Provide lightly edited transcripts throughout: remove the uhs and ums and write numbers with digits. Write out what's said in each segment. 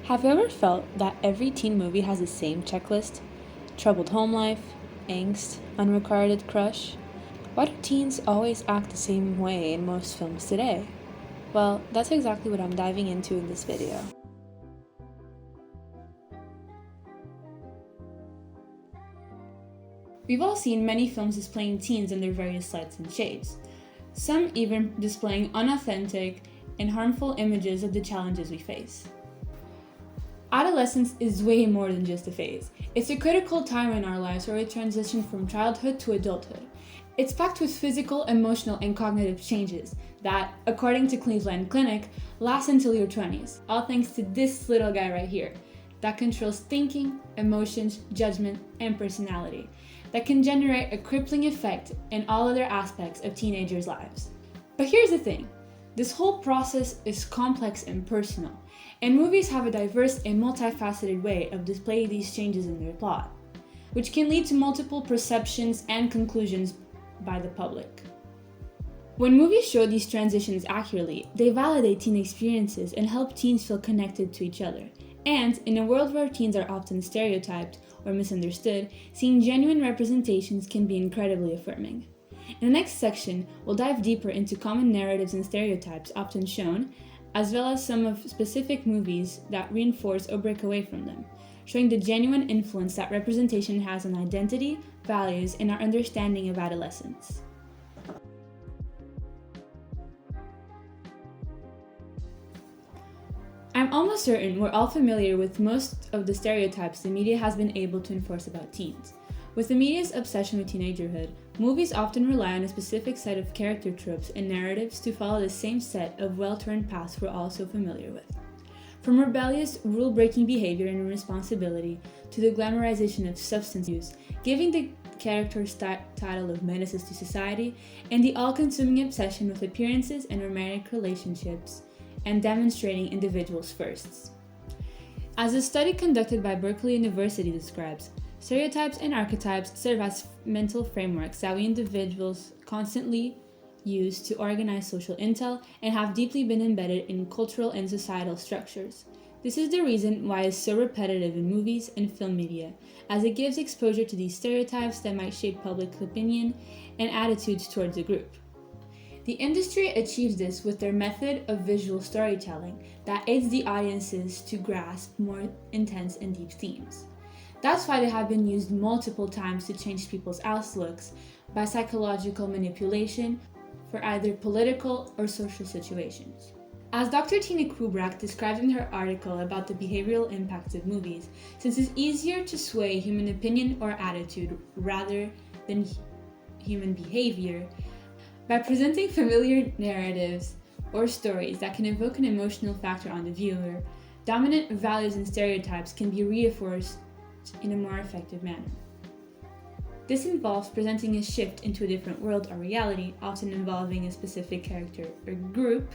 Have you ever felt that every teen movie has the same checklist? Troubled home life, angst, unrequited crush? Why do teens always act the same way in most films today? Well, that's exactly what I'm diving into in this video. We've all seen many films displaying teens in their various lights and shades, some even displaying unauthentic and harmful images of the challenges we face. Adolescence is way more than just a phase. It's a critical time in our lives where we transition from childhood to adulthood. It's packed with physical, emotional, and cognitive changes that, according to Cleveland Clinic, last until your 20s, all thanks to this little guy right here that controls thinking, emotions, judgment, and personality, that can generate a crippling effect in all other aspects of teenagers' lives. But here's the thing. This whole process is complex and personal, and movies have a diverse and multifaceted way of displaying these changes in their plot, which can lead to multiple perceptions and conclusions by the public. When movies show these transitions accurately, they validate teen experiences and help teens feel connected to each other. And in a world where teens are often stereotyped or misunderstood, seeing genuine representations can be incredibly affirming. In the next section, we'll dive deeper into common narratives and stereotypes often shown, as well as some of specific movies that reinforce or break away from them, showing the genuine influence that representation has on identity, values, and our understanding of adolescence. I'm almost certain we're all familiar with most of the stereotypes the media has been able to enforce about teens. With the media's obsession with teenagerhood, movies often rely on a specific set of character tropes and narratives to follow the same set of well-turned paths we're all so familiar with. From rebellious, rule-breaking behavior and irresponsibility to the glamorization of substance use, giving the characters title of menaces to society, and the all-consuming obsession with appearances and romantic relationships, and demonstrating individuals' firsts. As a study conducted by Berkeley University describes, stereotypes and archetypes serve as mental frameworks that we individuals constantly use to organize social intel and have deeply been embedded in cultural and societal structures. This is the reason why it's so repetitive in movies and film media, as it gives exposure to these stereotypes that might shape public opinion and attitudes towards a group. The industry achieves this with their method of visual storytelling that aids the audiences to grasp more intense and deep themes. That's why they have been used multiple times to change people's outlooks by psychological manipulation for either political or social situations. As Dr. Tina Kubrak described in her article about the behavioral impacts of movies, since it's easier to sway human opinion or attitude rather than human behavior, by presenting familiar narratives or stories that can evoke an emotional factor on the viewer, dominant values and stereotypes can be reinforced in a more effective manner. This involves presenting a shift into a different world or reality, often involving a specific character or group,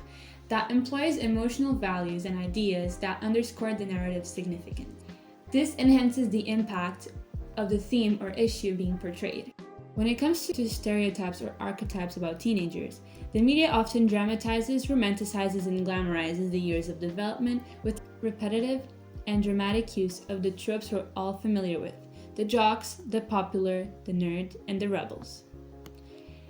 that employs emotional values and ideas that underscore the narrative's significance. This enhances the impact of the theme or issue being portrayed. When it comes to stereotypes or archetypes about teenagers, the media often dramatizes, romanticizes, and glamorizes the years of development with repetitive and dramatic use of the tropes we're all familiar with: the jocks, the popular, the nerd, and the rebels.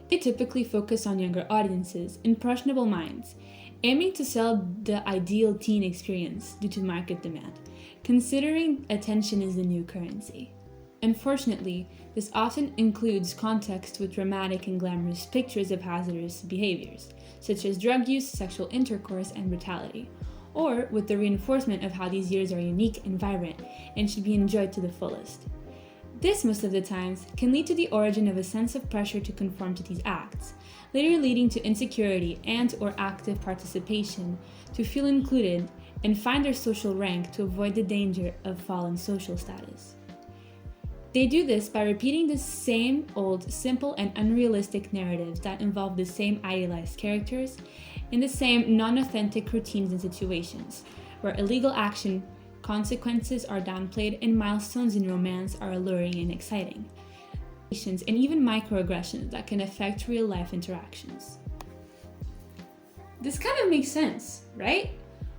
They typically focus on younger audiences, impressionable minds, aiming to sell the ideal teen experience due to market demand, considering attention is the new currency. Unfortunately, this often includes context with dramatic and glamorous pictures of hazardous behaviors, such as drug use, sexual intercourse, and brutality, or with the reinforcement of how these years are unique and vibrant and should be enjoyed to the fullest. This, most of the times, can lead to the origin of a sense of pressure to conform to these acts, later leading to insecurity and/or active participation to feel included and find their social rank to avoid the danger of fallen social status. They do this by repeating the same old, simple, and unrealistic narratives that involve the same idealized characters in the same non-authentic routines and situations, where illegal action consequences are downplayed and milestones in romance are alluring and exciting, and even microaggressions that can affect real-life interactions. This kind of makes sense, right?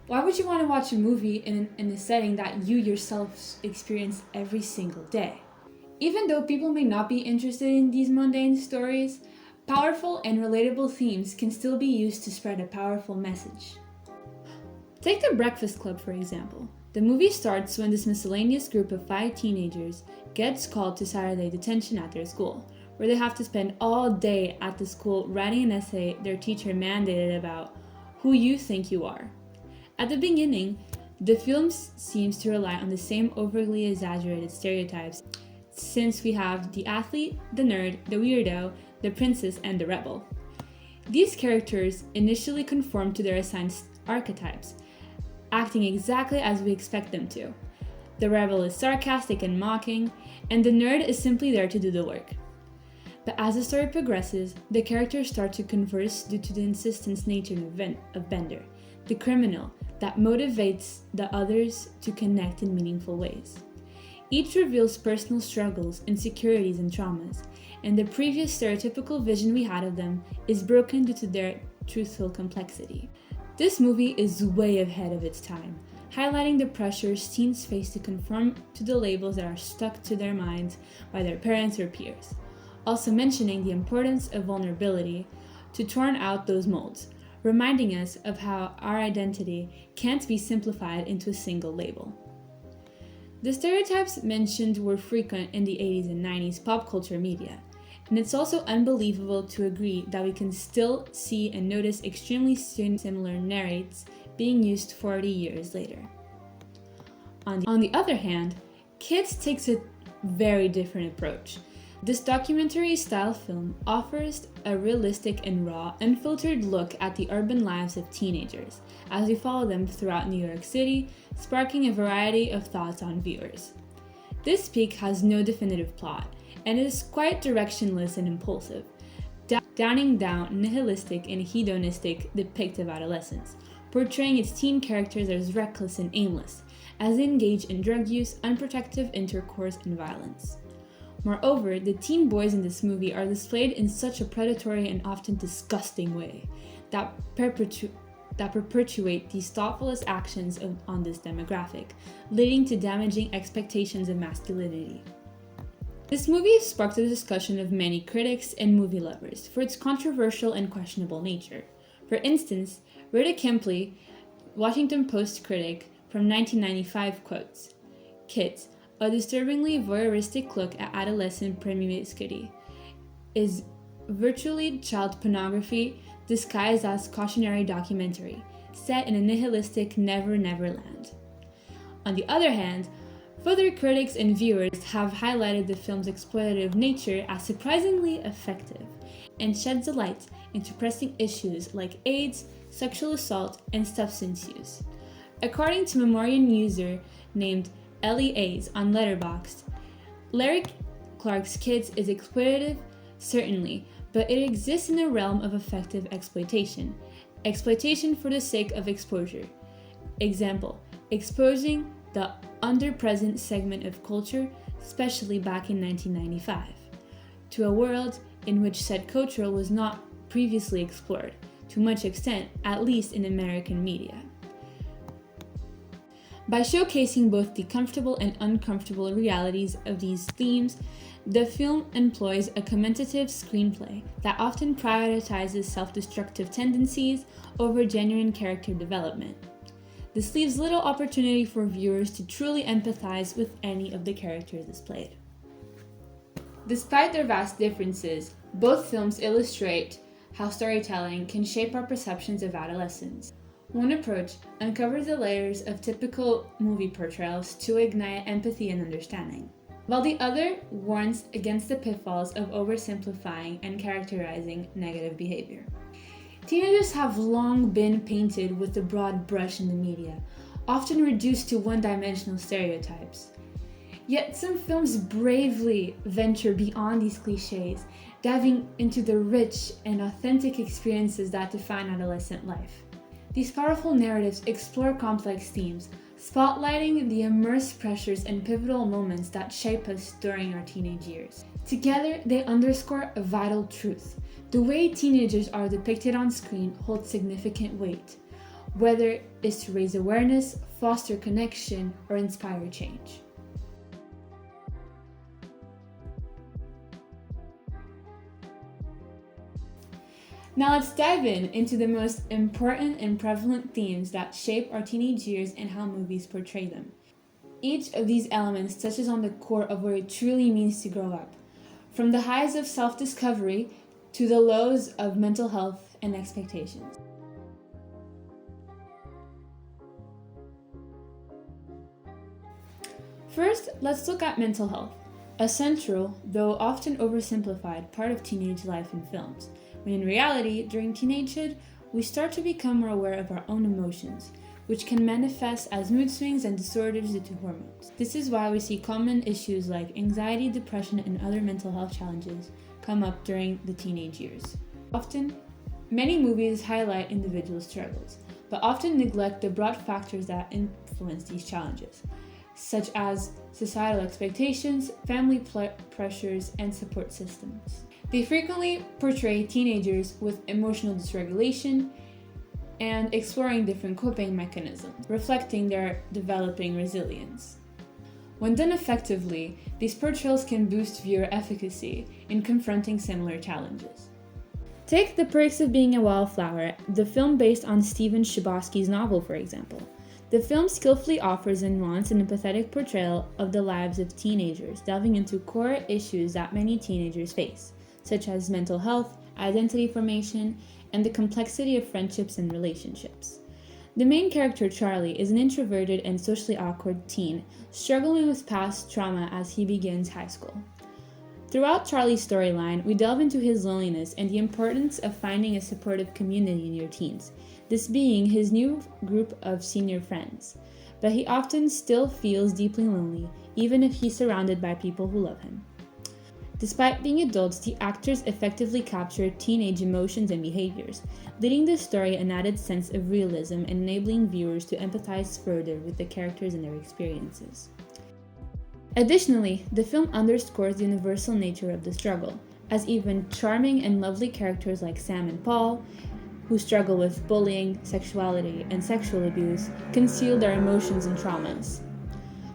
Why would you want to watch a movie in a setting that you yourself experience every single day? Even though people may not be interested in these mundane stories, powerful and relatable themes can still be used to spread a powerful message. Take The Breakfast Club, for example. The movie starts when this miscellaneous group of 5 teenagers gets called to Saturday detention at their school, where they have to spend all day at the school writing an essay their teacher mandated about who you think you are. At the beginning, the film seems to rely on the same overly exaggerated stereotypes, since we have the athlete, the nerd, the weirdo, the princess, and the rebel. These characters initially conform to their assigned archetypes, acting exactly as we expect them to. The rebel is sarcastic and mocking, and the nerd is simply there to do the work. But as the story progresses, the characters start to converse due to the insistence nature of Bender, the criminal that motivates the others to connect in meaningful ways. Each reveals personal struggles, insecurities, and traumas, and the previous stereotypical vision we had of them is broken due to their truthful complexity. This movie is way ahead of its time, highlighting the pressures teens face to conform to the labels that are stuck to their minds by their parents or peers. Also mentioning the importance of vulnerability to turn out those molds, reminding us of how our identity can't be simplified into a single label. The stereotypes mentioned were frequent in the 80s and 90s pop culture media, and it's also unbelievable to agree that we can still see and notice extremely similar narrates being used 40 years later. On the other hand, Kids takes a very different approach. This documentary-style film offers a realistic and raw, unfiltered look at the urban lives of teenagers, as we follow them throughout New York City, sparking a variety of thoughts on viewers. This peak has no definitive plot, and is quite directionless and impulsive, downing down nihilistic and hedonistic depict of adolescence, portraying its teen characters as reckless and aimless, as they engage in drug use, unprotected intercourse, and violence. Moreover, the teen boys in this movie are displayed in such a predatory and often disgusting way that perpetuate these thoughtless actions on this demographic, leading to damaging expectations of masculinity. This movie sparked the discussion of many critics and movie lovers for its controversial and questionable nature. For instance, Rita Kempley, Washington Post critic from 1995, quotes, "Kids, a disturbingly voyeuristic look at adolescent promiscuity, is virtually child pornography disguised as cautionary documentary, set in a nihilistic never-never land." On the other hand, further critics and viewers have highlighted the film's exploitative nature as surprisingly effective, and sheds a light into pressing issues like AIDS, sexual assault, and substance use. According to Memorial user named Ellie A's on Letterboxd, Larry Clark's Kids is exploitative, certainly, but it exists in the realm of effective exploitation. Exploitation for the sake of exposure. Example, exposing the underpresent segment of culture, especially back in 1995, to a world in which said culture was not previously explored, to much extent, at least in American media. By showcasing both the comfortable and uncomfortable realities of these themes, the film employs a commentative screenplay that often prioritizes self-destructive tendencies over genuine character development. This leaves little opportunity for viewers to truly empathize with any of the characters displayed. Despite their vast differences, both films illustrate how storytelling can shape our perceptions of adolescence. One approach uncovers the layers of typical movie portrayals to ignite empathy and understanding, while the other warns against the pitfalls of oversimplifying and characterizing negative behavior. Teenagers have long been painted with a broad brush in the media, often reduced to one-dimensional stereotypes. Yet some films bravely venture beyond these cliches, diving into the rich and authentic experiences that define adolescent life. These powerful narratives explore complex themes, spotlighting the immense pressures and pivotal moments that shape us during our teenage years. Together, they underscore a vital truth. The way teenagers are depicted on screen holds significant weight. whether it's to raise awareness, foster connection, or inspire change. Now let's dive into the most important and prevalent themes that shape our teenage years and how movies portray them. Each of these elements touches on the core of what it truly means to grow up, from the highs of self-discovery to the lows of mental health and expectations. First, let's look at mental health, a central, though often oversimplified, part of teenage life in films, when in reality, during teenagehood, we start to become more aware of our own emotions, which can manifest as mood swings and disorders due to hormones. This is why we see common issues like anxiety, depression, and other mental health challenges come up during the teenage years. Often, many movies highlight individual struggles, but often neglect the broad factors that influence these challenges, such as societal expectations, family pressures, and support systems. They frequently portray teenagers with emotional dysregulation and exploring different coping mechanisms, reflecting their developing resilience. When done effectively, these portrayals can boost viewer efficacy in confronting similar challenges. Take The Perks of Being a Wallflower, the film based on Stephen Chbosky's novel, for example. The film skillfully offers a nuanced and empathetic portrayal of the lives of teenagers, delving into core issues that many teenagers face, such as mental health, identity formation, and the complexity of friendships and relationships. The main character, Charlie, is an introverted and socially awkward teen, struggling with past trauma as he begins high school. Throughout Charlie's storyline, we delve into his loneliness and the importance of finding a supportive community in your teens, this being his new group of senior friends. But he often still feels deeply lonely, even if he's surrounded by people who love him. Despite being adults, the actors effectively capture teenage emotions and behaviors, leading the story an added sense of realism and enabling viewers to empathize further with the characters and their experiences. Additionally, the film underscores the universal nature of the struggle, as even charming and lovely characters like Sam and Paul, who struggle with bullying, sexuality, and sexual abuse, conceal their emotions and traumas.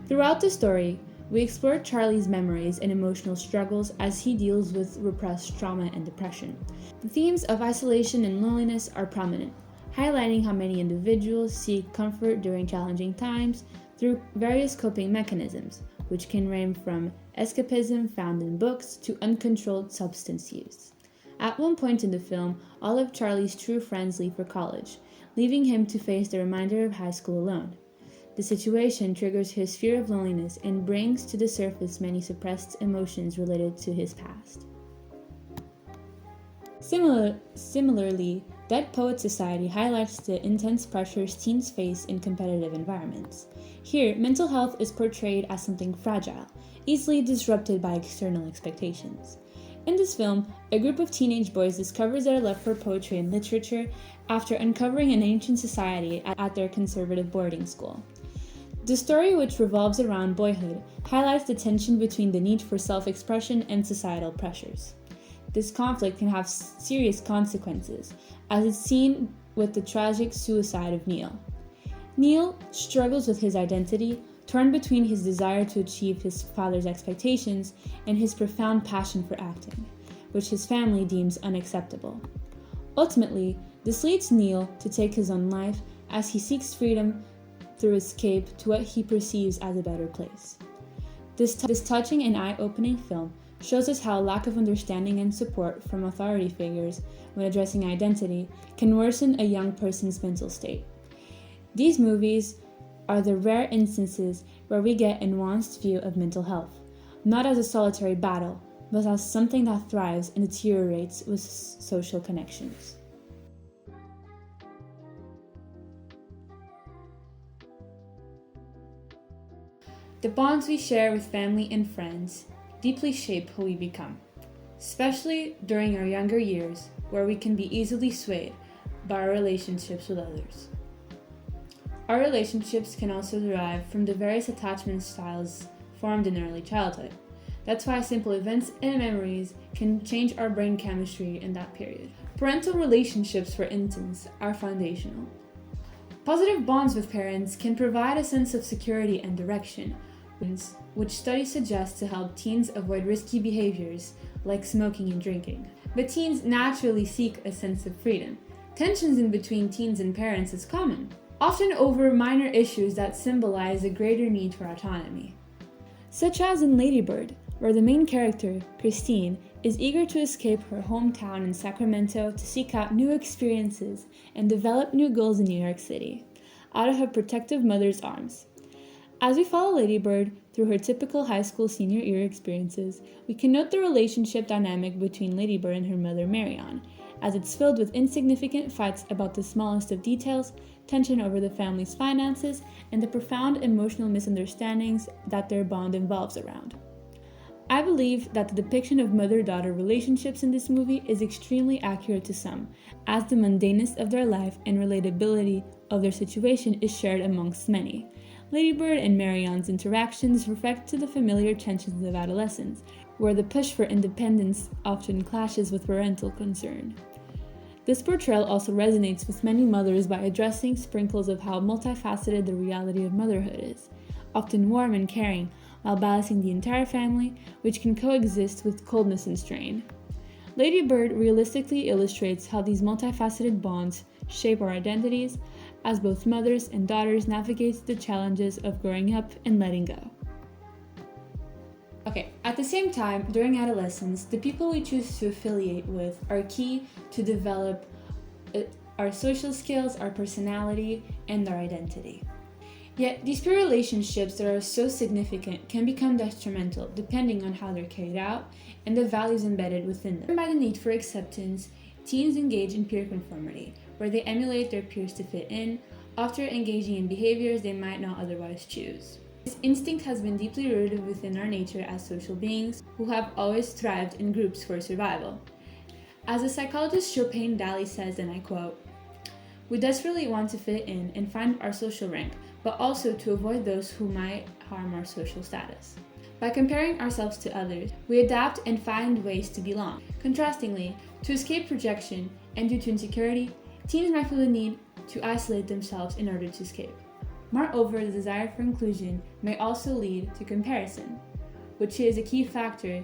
Throughout the story, we explore Charlie's memories and emotional struggles as he deals with repressed trauma and depression. The themes of isolation and loneliness are prominent, highlighting how many individuals seek comfort during challenging times through various coping mechanisms, which can range from escapism found in books to uncontrolled substance use. At one point in the film, all of Charlie's true friends leave for college, leaving him to face the reminder of high school alone. The situation triggers his fear of loneliness and brings to the surface many suppressed emotions related to his past. Similarly, Dead Poets Society highlights the intense pressures teens face in competitive environments. Here, mental health is portrayed as something fragile, easily disrupted by external expectations. In this film, a group of teenage boys discovers their love for poetry and literature after uncovering an ancient society at their conservative boarding school. The story, which revolves around boyhood, highlights the tension between the need for self-expression and societal pressures. This conflict can have serious consequences, as is seen with the tragic suicide of Neil. Neil struggles with his identity, torn between his desire to achieve his father's expectations and his profound passion for acting, which his family deems unacceptable. Ultimately, this leads Neil to take his own life as he seeks freedom through escape to what he perceives as a better place. This touching and eye-opening film shows us how a lack of understanding and support from authority figures when addressing identity can worsen a young person's mental state. These movies are the rare instances where we get a nuanced view of mental health, not as a solitary battle, but as something that thrives and deteriorates with social connections. The bonds we share with family and friends deeply shape who we become, especially during our younger years, where we can be easily swayed by our relationships with others. Our relationships can also derive from the various attachment styles formed in early childhood. That's why simple events and memories can change our brain chemistry in that period. Parental relationships, for instance, are foundational. Positive bonds with parents can provide a sense of security and direction, which studies suggest to help teens avoid risky behaviors like smoking and drinking. But teens naturally seek a sense of freedom. Tensions in between teens and parents is common, often over minor issues that symbolize a greater need for autonomy. Such as in Lady Bird, where the main character, Christine, is eager to escape her hometown in Sacramento to seek out new experiences and develop new goals in New York City, out of her protective mother's arms. As we follow Lady Bird through her typical high school senior year experiences, we can note the relationship dynamic between Lady Bird and her mother Marion, as it's filled with insignificant fights about the smallest of details, tension over the family's finances, and the profound emotional misunderstandings that their bond involves around. I believe that the depiction of mother-daughter relationships in this movie is extremely accurate to some, as the mundaneness of their life and relatability of their situation is shared amongst many. Lady Bird and Marion's interactions reflect to the familiar tensions of adolescence, where the push for independence often clashes with parental concern. This portrayal also resonates with many mothers by addressing sprinkles of how multifaceted the reality of motherhood is, often warm and caring, while balancing the entire family, which can coexist with coldness and strain. Lady Bird realistically illustrates how these multifaceted bonds shape our identities, as both mothers and daughters navigate the challenges of growing up and letting go. Okay, at the same time, during adolescence, the people we choose to affiliate with are key to develop our social skills, our personality, and our identity. Yet, these peer relationships that are so significant can become detrimental depending on how they're carried out and the values embedded within them. By the need for acceptance, teens engage in peer conformity, where they emulate their peers to fit in, often engaging in behaviors they might not otherwise choose. This instinct has been deeply rooted within our nature as social beings who have always thrived in groups for survival. As the psychologist Chopin Daly says, and I quote, "We desperately want to fit in and find our social rank, but also to avoid those who might harm our social status. By comparing ourselves to others, we adapt and find ways to belong. Contrastingly, to escape rejection and due to insecurity, teens might feel the need to isolate themselves in order to escape. Moreover, the desire for inclusion may also lead to comparison, which is a key factor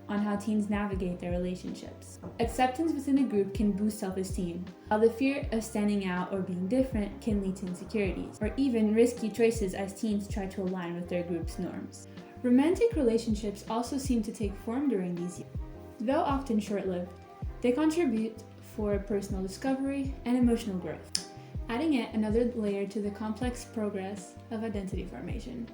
on how teens navigate their relationships. Acceptance within a group can boost self-esteem, while the fear of standing out or being different can lead to insecurities, or even risky choices as teens try to align with their group's norms. Romantic relationships also seem to take form during these years. Though often short-lived, they contribute for personal discovery and emotional growth, adding yet another layer to the complex progress of identity formation.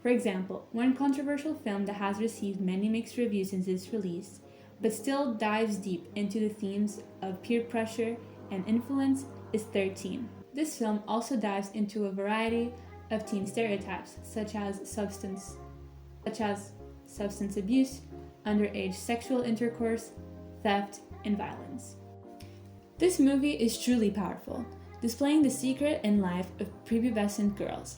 For example, one controversial film that has received many mixed reviews since its release, but still dives deep into the themes of peer pressure and influence, is 13. This film also dives into a variety of teen stereotypes, such as substance abuse, underage sexual intercourse, theft, and violence. This movie is truly powerful, displaying the secret and life of prepubescent girls,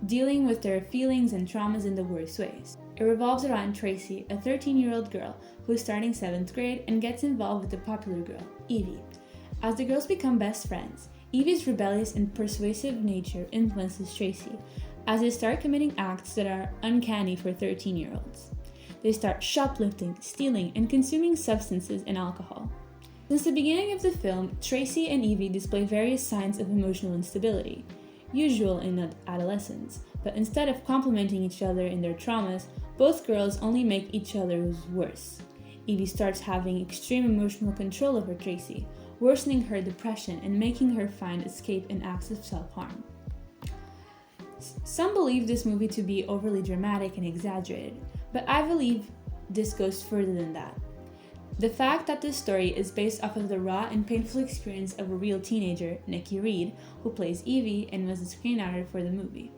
dealing with their feelings and traumas in the worst ways. It revolves around Tracy, a 13-year-old girl who's starting 7th grade and gets involved with the popular girl, Evie. As the girls become best friends, Evie's rebellious and persuasive nature influences Tracy, as they start committing acts that are uncanny for 13-year-olds. They start shoplifting, stealing, and consuming substances and alcohol. Since the beginning of the film, Tracy and Evie display various signs of emotional instability, usual in adolescence, but instead of complementing each other in their traumas, both girls only make each other's worse. Evie starts having extreme emotional control over Tracy, worsening her depression and making her find escape in acts of self-harm. Some believe this movie to be overly dramatic and exaggerated, but I believe this goes further than that. The fact that this story is based off of the raw and painful experience of a real teenager, Nikki Reed, who plays Evie and was the screenwriter for the movie.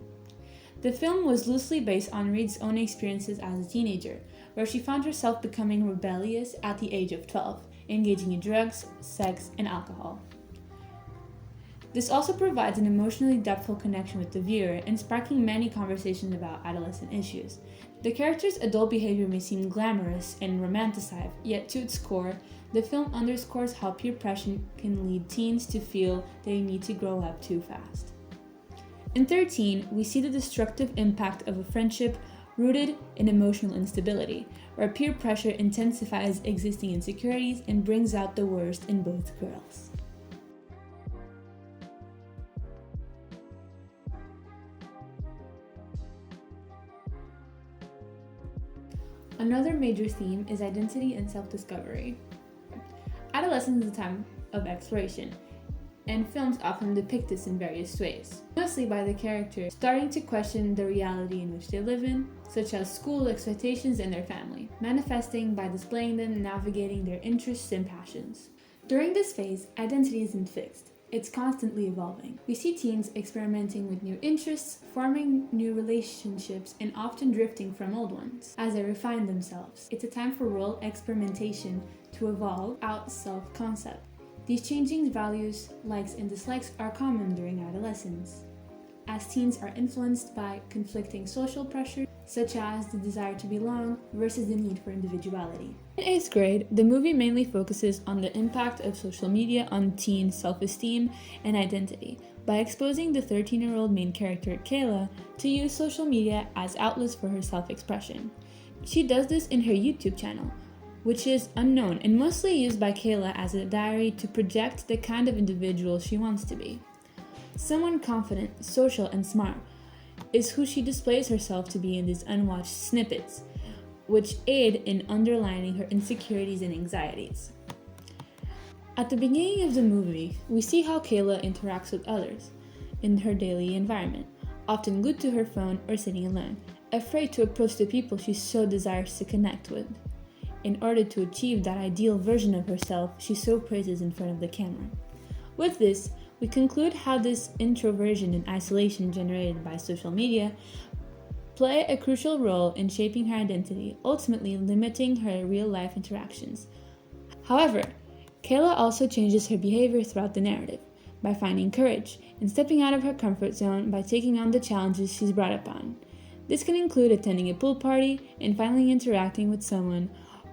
The film was loosely based on Reed's own experiences as a teenager, where she found herself becoming rebellious at the age of 12, engaging in drugs, sex, and alcohol. This also provides an emotionally depthful connection with the viewer and sparking many conversations about adolescent issues. The character's adult behavior may seem glamorous and romanticized, yet to its core, the film underscores how peer pressure can lead teens to feel they need to grow up too fast. In 13, we see the destructive impact of a friendship rooted in emotional instability, where peer pressure intensifies existing insecurities and brings out the worst in both girls. Another major theme is identity and self-discovery. Adolescence is a time of exploration, and films often depict this in various ways, mostly by the characters starting to question the reality in which they live in, such as school expectations and their family, manifesting by displaying them navigating their interests and passions. During this phase, identity isn't fixed. It's constantly evolving. We see teens experimenting with new interests, forming new relationships, and often drifting from old ones as they refine themselves. It's a time for role experimentation to evolve out self-concept. These changing values, likes, and dislikes are common during adolescence, as teens are influenced by conflicting social pressures, such as the desire to belong versus the need for individuality. In 8th grade, the movie mainly focuses on the impact of social media on teen self-esteem and identity by exposing the 13-year-old main character, Kayla, to use social media as outlets for her self-expression. She does this in her YouTube channel, which is unknown and mostly used by Kayla as a diary to project the kind of individual she wants to be. Someone confident, social, and smart is who she displays herself to be in these unwatched snippets, which aid in underlining her insecurities and anxieties. At the beginning of the movie, we see how Kayla interacts with others in her daily environment, often glued to her phone or sitting alone, afraid to approach the people she so desires to connect with. In order to achieve that ideal version of herself she so praises in front of the camera. With this, we conclude how this introversion and isolation generated by social media play a crucial role in shaping her identity, ultimately limiting her real-life interactions. However, Kayla also changes her behavior throughout the narrative by finding courage and stepping out of her comfort zone by taking on the challenges she's brought upon. This can include attending a pool party and finally interacting with someone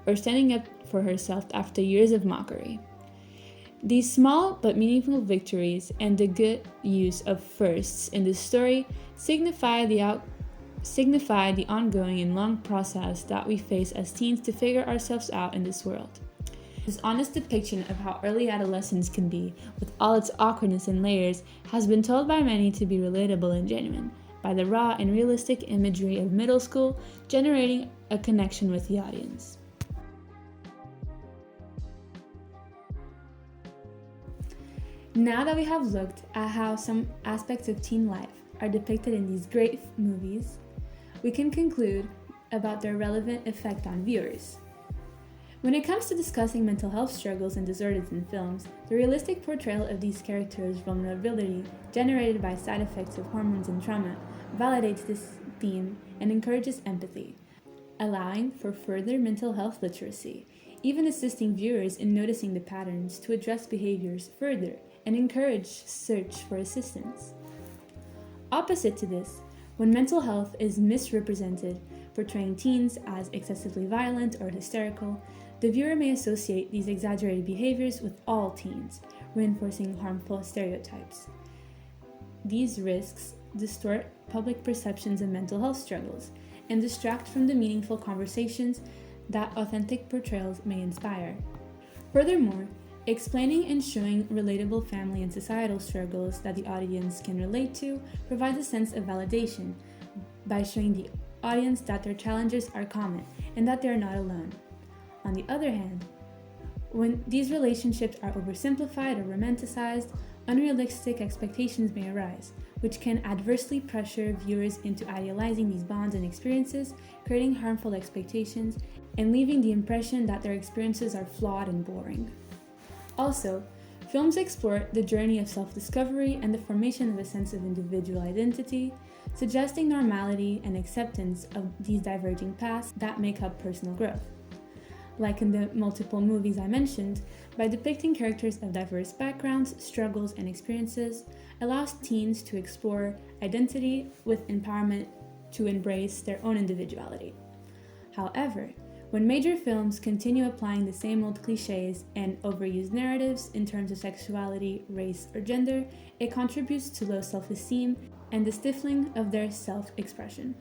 or standing up for herself after years of mockery. These small but meaningful victories and the good use of firsts in the story signify the ongoing and long process that we face as teens to figure ourselves out in this world. This honest depiction of how early adolescence can be, with all its awkwardness and layers, has been told by many to be relatable and genuine, by the raw and realistic imagery of middle school, generating a connection with the audience. Now that we have looked at how some aspects of teen life are depicted in these great movies, we can conclude about their relevant effect on viewers. When it comes to discussing mental health struggles and disorders in films, the realistic portrayal of these characters' vulnerability generated by side effects of hormones and trauma validates this theme and encourages empathy, allowing for further mental health literacy, even assisting viewers in noticing the patterns to address behaviors further and encourage search for assistance. Opposite to this, when mental health is misrepresented, portraying teens as excessively violent or hysterical, the viewer may associate these exaggerated behaviors with all teens, reinforcing harmful stereotypes. These risks distort public perceptions of mental health struggles and distract from the meaningful conversations that authentic portrayals may inspire. Furthermore, explaining and showing relatable family and societal struggles that the audience can relate to provides a sense of validation by showing the audience that their challenges are common and that they are not alone. On the other hand, when these relationships are oversimplified or romanticized, unrealistic expectations may arise, which can adversely pressure viewers into idealizing these bonds and experiences, creating harmful expectations, and leaving the impression that their experiences are flawed and boring. Also, films explore the journey of self-discovery and the formation of a sense of individual identity, suggesting normality and acceptance of these diverging paths that make up personal growth. like in the multiple movies I mentioned, by depicting characters of diverse backgrounds, struggles, and experiences, allows teens to explore identity with empowerment to embrace their own individuality. However, when major films continue applying the same old cliches and overused narratives in terms of sexuality, race, or gender, it contributes to low self-esteem and the stifling of their self-expression.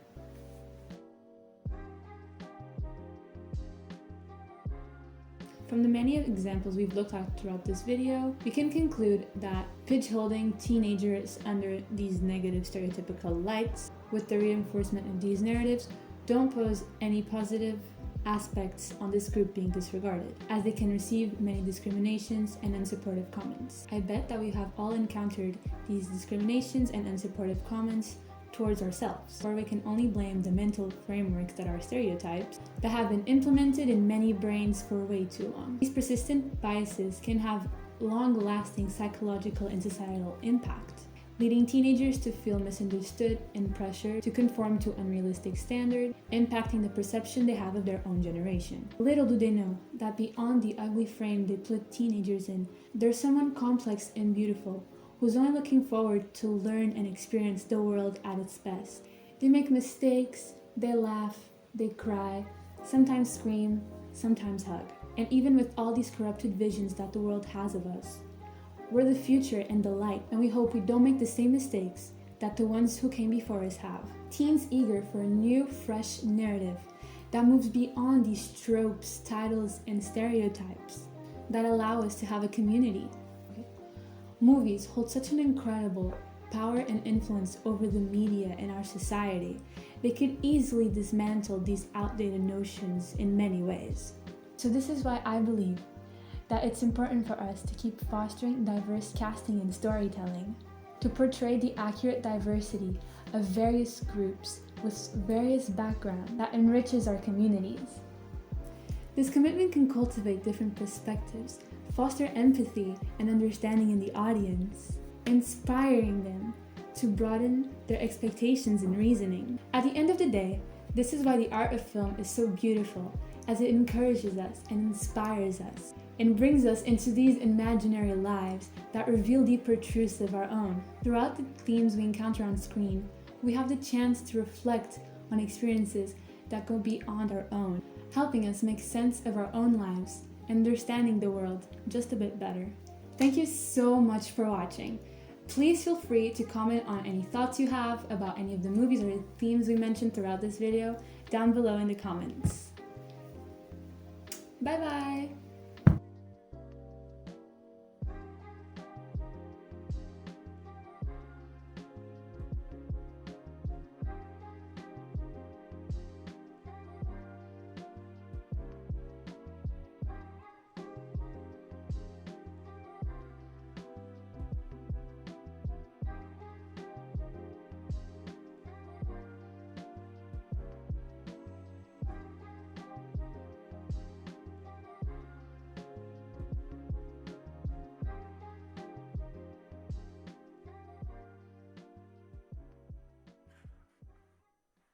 From the many examples we've looked at throughout this video, we can conclude that pigeonholing teenagers under these negative stereotypical lights with the reinforcement of these narratives don't pose any positive aspects on this group being disregarded, as they can receive many discriminations and unsupportive comments. I bet that we have all encountered these discriminations and unsupportive comments towards ourselves, where we can only blame the mental frameworks that are stereotypes that have been implemented in many brains for way too long. These persistent biases can have long-lasting psychological and societal impact, leading teenagers to feel misunderstood and pressured to conform to unrealistic standards, impacting the perception they have of their own generation. Little do they know that beyond the ugly frame they put teenagers in, there's someone complex and beautiful who's only looking forward to learn and experience the world at its best. They make mistakes, they laugh, they cry, sometimes scream, sometimes hug. And even with all these corrupted visions that the world has of us, we're the future and the light, and we hope we don't make the same mistakes that the ones who came before us have. Teens eager for a new, fresh narrative that moves beyond these tropes, titles, and stereotypes that allow us to have a community. Movies hold such an incredible power and influence over the media in our society. They could easily dismantle these outdated notions in many ways. So this is why I believe that it's important for us to keep fostering diverse casting and storytelling, to portray the accurate diversity of various groups with various backgrounds that enriches our communities. This commitment can cultivate different perspectives, foster empathy and understanding in the audience, inspiring them to broaden their expectations and reasoning. At the end of the day, this is why the art of film is so beautiful, as it encourages us and inspires us, and brings us into these imaginary lives that reveal deeper truths of our own. Throughout the themes we encounter on screen, we have the chance to reflect on experiences that go beyond our own, helping us make sense of our own lives, understanding the world just a bit better. Thank you so much for watching. Please feel free to comment on any thoughts you have about any of the movies or the themes we mentioned throughout this video down below in the comments. Bye bye!